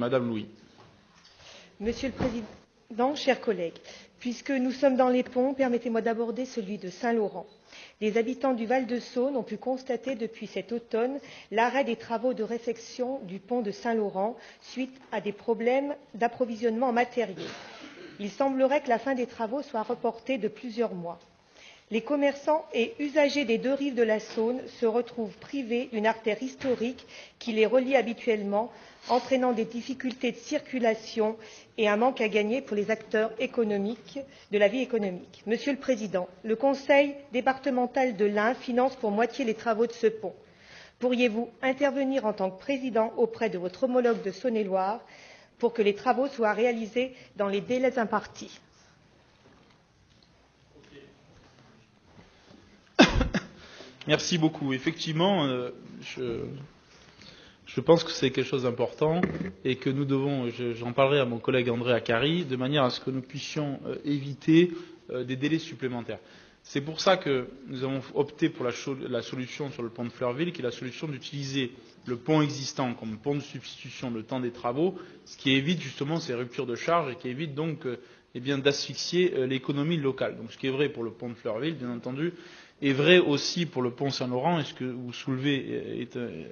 Madame Louis. Monsieur le Président, chers collègues, puisque nous sommes dans les ponts, permettez-moi d'aborder celui de Saint-Laurent. Les habitants du Val-de-Saône ont pu constater depuis cet automne l'arrêt des travaux de réfection du pont de Saint-Laurent suite à des problèmes d'approvisionnement en matériaux. Il semblerait que la fin des travaux soit reportée de plusieurs mois. Les commerçants et usagers des deux rives de la Saône se retrouvent privés d'une artère historique qui les relie habituellement, entraînant des difficultés de circulation et un manque à gagner pour les acteurs économiques de la vie économique. Monsieur le Président, le Conseil départemental de l'Ain finance pour moitié les travaux de ce pont. Pourriez-vous intervenir en tant que président auprès de votre homologue de Saône-et-Loire pour que les travaux soient réalisés dans les délais impartis? Merci beaucoup. Effectivement, je pense que c'est quelque chose d'important et que nous devons, j'en parlerai à mon collègue André Acari, de manière à ce que nous puissions éviter des délais supplémentaires. C'est pour ça que nous avons opté pour la solution sur le pont de Fleurville, qui est la solution d'utiliser le pont existant comme pont de substitution le temps des travaux, ce qui évite justement ces ruptures de charge et qui évite donc d'asphyxier l'économie locale. Donc ce qui est vrai pour le pont de Fleurville, bien entendu, est vrai aussi pour le pont Saint-Laurent, et ce que vous soulevez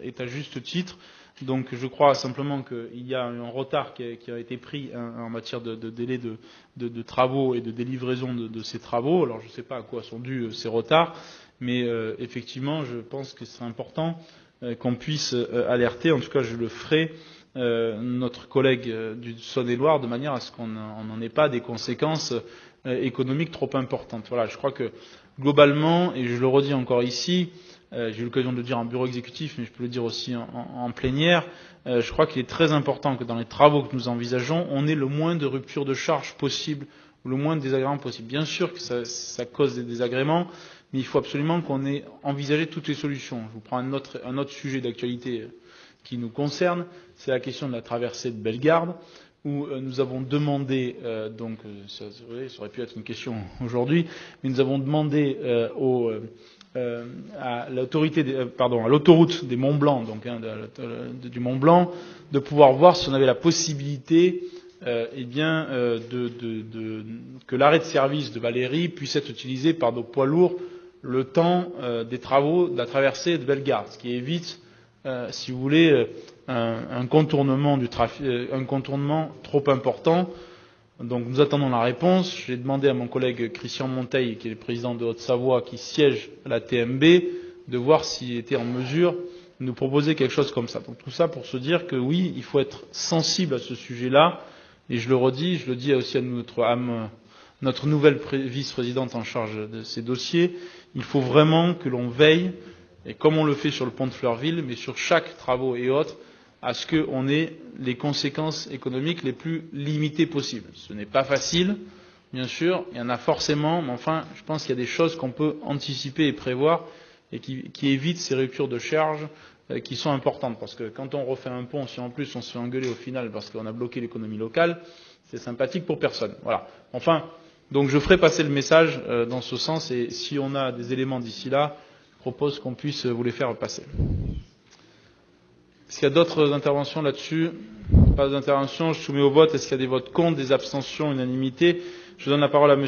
est à juste titre. Donc je crois simplement qu'il y a un retard qui a été pris en matière de délai de travaux et de délivraison de ces travaux. Alors je ne sais pas à quoi sont dus ces retards, mais effectivement je pense que c'est important qu'on puisse alerter, en tout cas je le ferai, notre collègue du Saône-et-Loire, de manière à ce qu'on n'en ait pas des conséquences économiques trop importantes. Voilà, je crois que globalement, et je le redis encore ici, j'ai eu l'occasion de le dire en bureau exécutif, mais je peux le dire aussi en plénière, je crois qu'il est très important que dans les travaux que nous envisageons, on ait le moins de ruptures de charge possible, ou le moins de désagréments possible. Bien sûr que ça cause des désagréments, mais il faut absolument qu'on ait envisagé toutes les solutions. Je vous prends un autre sujet d'actualité qui nous concerne, c'est la question de la traversée de Bellegarde, où nous avons demandé, donc ça aurait pu être une question aujourd'hui, mais nous avons demandé à l'autoroute des Monts Blancs, donc du Mont Blanc, de pouvoir voir si on avait la possibilité que l'arrêt de service de Valéry puisse être utilisé par nos poids lourds le temps des travaux de la traversée de Bellegarde, ce qui évite, si vous voulez, un contournement trop important. Donc nous attendons la réponse. J'ai demandé à mon collègue Christian Monteil, qui est le président de Haute-Savoie, qui siège à la TMB, de voir s'il était en mesure de nous proposer quelque chose comme ça. Donc tout ça pour se dire que oui, il faut être sensible à ce sujet-là. Et je le redis, je le dis aussi à notre nouvelle vice-présidente en charge de ces dossiers, il faut vraiment que l'on veille, et comme on le fait sur le pont de Fleurville, mais sur chaque travaux et autres, à ce qu'on ait les conséquences économiques les plus limitées possibles. Ce n'est pas facile, bien sûr, il y en a forcément, mais enfin, je pense qu'il y a des choses qu'on peut anticiper et prévoir et qui évitent ces ruptures de charge qui sont importantes. Parce que quand on refait un pont, si en plus on se fait engueuler au final parce qu'on a bloqué l'économie locale, c'est sympathique pour personne. Voilà. Enfin, donc je ferai passer le message dans ce sens, et si on a des éléments d'ici là, je propose qu'on puisse vous les faire passer. Est-ce qu'il y a d'autres interventions là-dessus? Pas d'intervention, je soumets au vote. Est-ce qu'il y a des votes contre, des abstentions, unanimité? Je donne la parole à M.